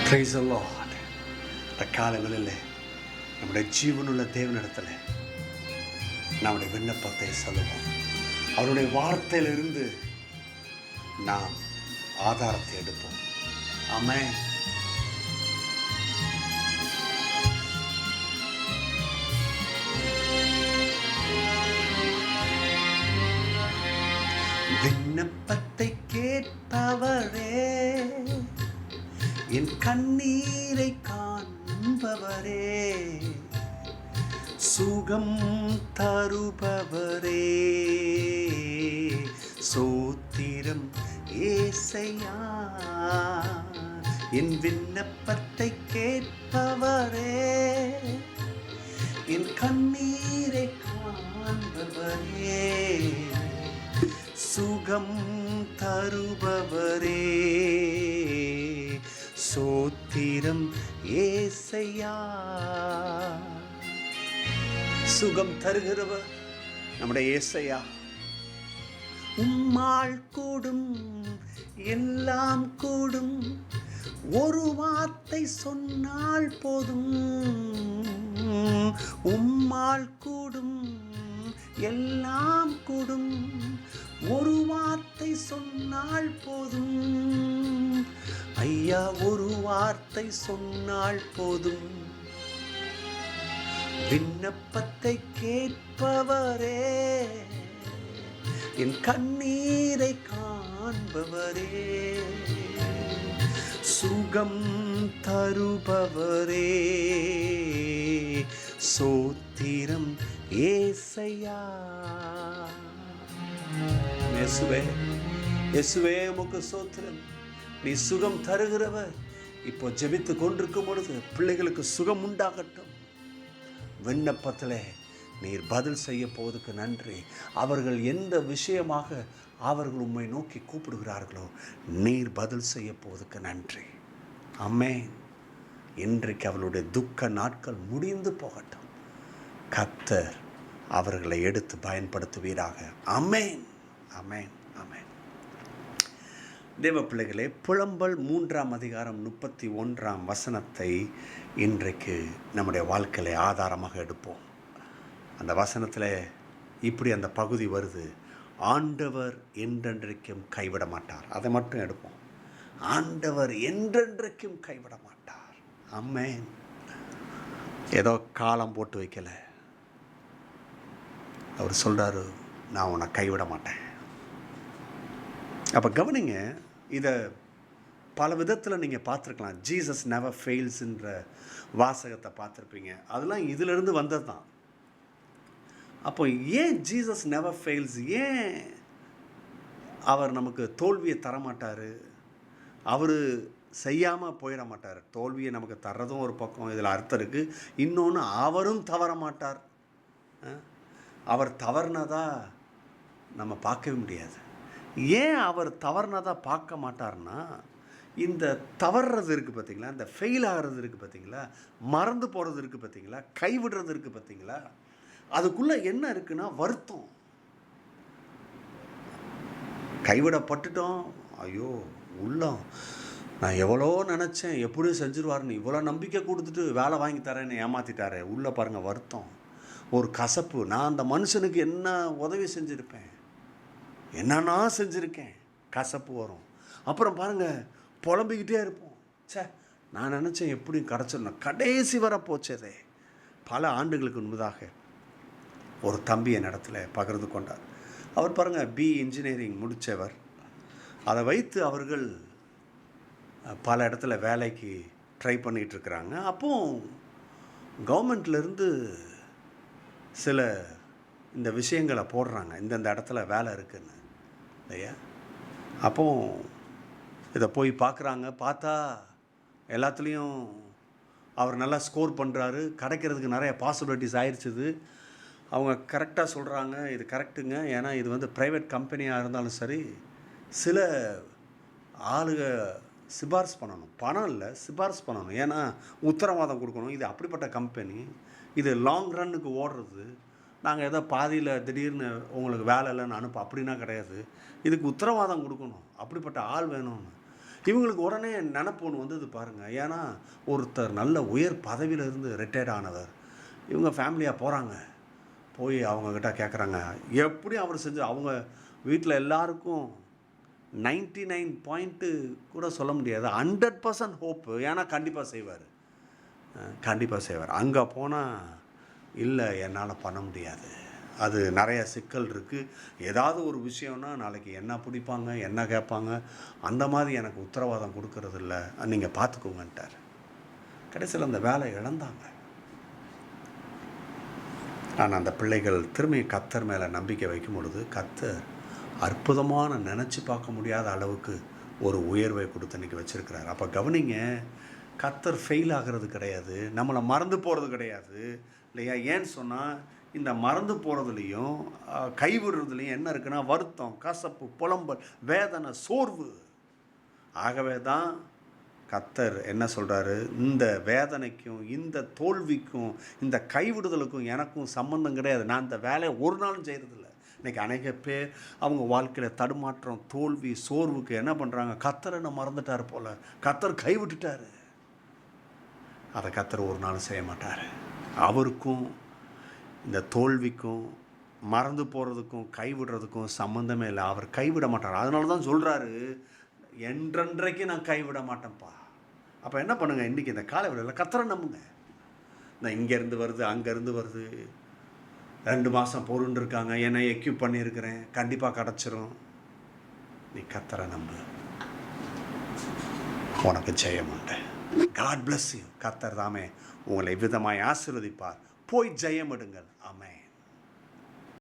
Praise the Lord. இந்த காலங்களில் நம்முடைய ஜீவனுள்ள தேவனிடத்தில் நம்முடைய விண்ணப்பத்தை சொல்லுவோம். அவருடைய வார்த்தையிலிருந்து நாம் ஆதாரத்தை எடுப்போம். ஆமென். விண்ணப்பத்தை கேட்பவரே, என் கண்ணீரை காண்பவரே, சுகம் தருபவரே, சோத்திரம் ஏசையா. என் விண்ணப்பத்தை கேட்பவரே, என் கண்ணீரை காண்பவரே, சுகம் தருபவரே, சோத்திரம் ஏசையா. சுகம் தருகிறவர் நம்முடைய ஏசையா. உம்மாள் கூடும், எல்லாம் கூடும், ஒரு வார்த்தை சொன்னால் போதும். உம்மாள் கூடும், எல்லாம் கூடும், ஒரு வார்த்தை சொன்னால் போதும். ஐயா, ஒரு வார்த்தை சொன்னால் போதும். விண்ணப்பத்தை கேட்பவரே, என் கண்ணீரை காண்பவரே, சுகம் தருபவரே, சோத்திரம் ஏசையா. இயேசுவே, இயேசுவே உமக்கு சோத்திரம். நீ சுகம் தருகிறவர். இப்போ ஜெபித்து கொண்டிருக்கும் பொழுது பிள்ளைகளுக்கு சுகம் உண்டாகட்டும். விண்ணப்பத்தில் நீர் பதில் செய்ய போவதுக்கு நன்றி. அவர்கள் எந்த விஷயமாக அவர்கள் உம்மை நோக்கி கூப்பிடுகிறார்களோ நீர் பதில் செய்ய போவதுக்கு நன்றி. ஆமென். இன்றைக்கு அவளுடைய துக்க நாட்கள் முடிந்து போகட்டும். கர்த்தர் அவர்களை எடுத்து பயன்படுத்துவீராக. ஆமென், ஆமென், ஆமென். தேவ பிள்ளைகளே, புலம்பல் 3ஆம் அதிகாரம் 31ஆம் வசனத்தை இன்றைக்கு நம்முடைய வாழ்க்கையில ஆதாரமாக எடுப்போம். அந்த வசனத்தில் இப்படி அந்த பகுதி வருது, ஆண்டவர் என்றென்றைக்கும் கைவிட மாட்டார். அதை மட்டும் எடுப்போம். ஆண்டவர் என்றென்றைக்கும் கைவிட மாட்டார். ஆமென். ஏதோ காலம் போட்டு வைக்கல. அவர் சொல்றாரு, நான் உன்னை கைவிட மாட்டேன். அப்போ கவனிங்க, இதை பல விதத்தில் நீங்கள் பார்த்துருக்கலாம். ஜீசஸ் நெவர் ஃபெயில்ஸ்ன்ற வாசகத்தை பார்த்துருப்பீங்க. அதெல்லாம் இதிலிருந்து வந்தது தான். அப்போ ஏன் ஜீசஸ் நெவர் ஃபெயில்ஸ்? ஏன் அவர் நமக்கு தோல்வியை தரமாட்டார்? அவர் செய்யாமல் போயிட மாட்டார். தோல்வியை நமக்கு தர்றதும் ஒரு பக்கம், இதில் அர்த்தம் இருக்குது. இன்னொன்று, அவரும் தவற மாட்டார். அவர் தவறுனதா நம்ம பார்க்கவே முடியாது. ஏன் அவர் தவறுனதா பார்க்க மாட்டார்னா, இந்த தவறுறது இருக்குது பார்த்தீங்களா, இந்த ஃபெயில் ஆகிறது இருக்குது பார்த்தீங்களா, மறந்து போகிறது இருக்குது பார்த்தீங்களா, கைவிடுறது இருக்குது பார்த்தீங்களா, அதுக்குள்ளே என்ன இருக்குன்னா வருத்தம். கைவிடப்பட்டுட்டோம், ஐயோ உள்ளம், நான் எவ்வளோ நினச்சேன் எப்படியும் செஞ்சுருவாருன்னு, இவ்வளோ நம்பிக்கை கொடுத்துட்டு வேலை வாங்கி தரேன்னு ஏமாற்றிட்டாரு. உள்ளே பாருங்கள் வருத்தம், ஒரு கசப்பு. நான் அந்த மனுஷனுக்கு என்ன உதவி செஞ்சுருப்பேன், என்னன்னா செஞ்சுருக்கேன், கசப்பு வரும். அப்புறம் பாருங்கள் புலம்பிக்கிட்டே இருப்போம். சே, நான் நினச்சேன் எப்படியும் கிடச்சிடணும், கடைசி வர போச்சதே. பல ஆண்டுகளுக்கு முன்பதாக ஒரு தம்பி என் இடத்துல பகிர்ந்து கொண்டார். அவர் பாருங்கள் BE இன்ஜினியரிங் முடித்தவர். அதை வைத்து அவர்கள் பல இடத்துல வேலைக்கு ட்ரை பண்ணிகிட்ருக்குறாங்க. அப்போது கவர்மெண்ட்லேருந்து சில இந்த விஷயங்களை போடுறாங்க, இந்தந்த இடத்துல வேலை இருக்குதுன்னு இல்லையா. அப்போ இதை போய் பார்க்குறாங்க. பார்த்தா எல்லாத்துலேயும் அவர் நல்லா ஸ்கோர் பண்ணுறாரு, கிடைக்கிறதுக்கு நிறைய பாசிபிலிட்டிஸ் ஆயிடுச்சுது. அவங்க கரெக்டாக சொல்கிறாங்க, இது கரெக்டுங்க, ஏன்னா இது வந்து ப்ரைவேட் கம்பெனியாக இருந்தாலும் சரி, சில ஆளுக சிபாரிசு பண்ணணும், பணம் இல்லை சிபாரிசு பண்ணணும், ஏன்னா உத்தரவாதம் கொடுக்கணும். இது அப்படிப்பட்ட கம்பெனி, இது லாங் ரன்னுக்கு ஓடுறது. நாங்கள் ஏதோ பாதியில் திடீர்னு உங்களுக்கு வேலை இல்லைன்னு அப்படின்னா கிடையாது. இதுக்கு உத்தரவாதம் கொடுக்கணும், அப்படிப்பட்ட ஆள் வேணும்னு. இவங்களுக்கு உடனே நினப்பு ஒன்று வந்தது பாருங்கள். ஏன்னா ஒருத்தர் நல்ல உயர் பதவியில் இருந்து ரிட்டையர்ட் ஆனவர், இவங்க ஃபேமிலியாக போகிறாங்க. போய் அவங்கக்கிட்ட கேட்குறாங்க, எப்படியும் அவர் செஞ்சு அவங்க வீட்டில் எல்லாருக்கும் 99 பாயிண்ட்டு கூட சொல்ல முடியாது, 100% ஹோப்பு. ஏன்னா கண்டிப்பாக செய்வார், கண்டிப்பாக செய்வார். அங்கே போனால் இல்லை என்னால் பண்ண முடியாது, அது நிறைய சிக்கல் இருக்குது, ஏதாவது ஒரு விஷயம்னா நாளைக்கு என்ன பிடிப்பாங்க என்ன கேட்பாங்க, அந்த மாதிரி எனக்கு உத்தரவாதம் கொடுக்கறதில்ல, நீங்கள் பார்த்துக்கோங்கன்ட்டார். கடைசியில் அந்த வேலை இழந்தாங்க. ஆனால் அந்த பிள்ளைகள் திரும்பி கர்த்தர் மேலே நம்பிக்கை வைக்கும் பொழுது கர்த்தர் அற்புதமான நினச்சி பார்க்க முடியாத அளவுக்கு ஒரு உயர்வை கொடுத்து இன்றைக்கி வச்சுருக்கிறார். அப்போ கவனிங்க, கர்த்தர் ஃபெயில் ஆகிறது கிடையாது, நம்மளை மறந்து போகிறது கிடையாது இல்லையா? ஏன்னு சொன்னால் இந்த மறந்து போகிறதுலையும் கைவிடுறதுலையும் என்ன இருக்குன்னா வருத்தம், கசப்பு, புலம்பல், வேதனை, சோர்வு. ஆகவே தான் கர்த்தர் என்ன சொல்கிறாரு, இந்த வேதனைக்கும் இந்த தோல்விக்கும் இந்த கைவிடுதலுக்கும் எனக்கும் சம்பந்தம் கிடையாது, நான் இந்த வேலையை ஒரு நாளும் செய்கிறதில்ல. இன்றைக்கி அநேக பேர் அவங்க வாழ்க்கையில் தடுமாற்றம், தோல்வி, சோர்வுக்கு என்ன பண்ணுறாங்க, கர்த்தர் என்ன மறந்துட்டார் போல், கர்த்தர் கைவிட்டுட்டார். அதை கர்த்தர் ஒரு நாளும் செய்ய மாட்டார். அவருக்கும் இந்த தோல்விக்கும் மறந்து போகிறதுக்கும் கைவிடுறதுக்கும் சம்மந்தமே இல்லை. அவர் கைவிட மாட்டார். அதனால தான் சொல்கிறாரு, என்றென்றைக்கு நான் கைவிட மாட்டேன்ப்பா. அப்போ என்ன பண்ணுங்கள், இன்றைக்கி இந்த காலை வேளையில் கர்த்தரை நம்புங்க. நான் இங்கேருந்து வருது அங்கேருந்து வருது, 2 மாதம் பொருண்டு இருக்காங்க, என்னை எக்யூப் பண்ணியிருக்கிறேன், கண்டிப்பாக கிடச்சிரும். நீ கர்த்தரை நம்பு, உனக்கு ஜெயம் உண்டு. God bless you. கர்த்தர் தாமே உங்களை விதமாய் ஆசீர்வதிப்பார். போய் ஜெயம் எடுங்கள். ஆமென்.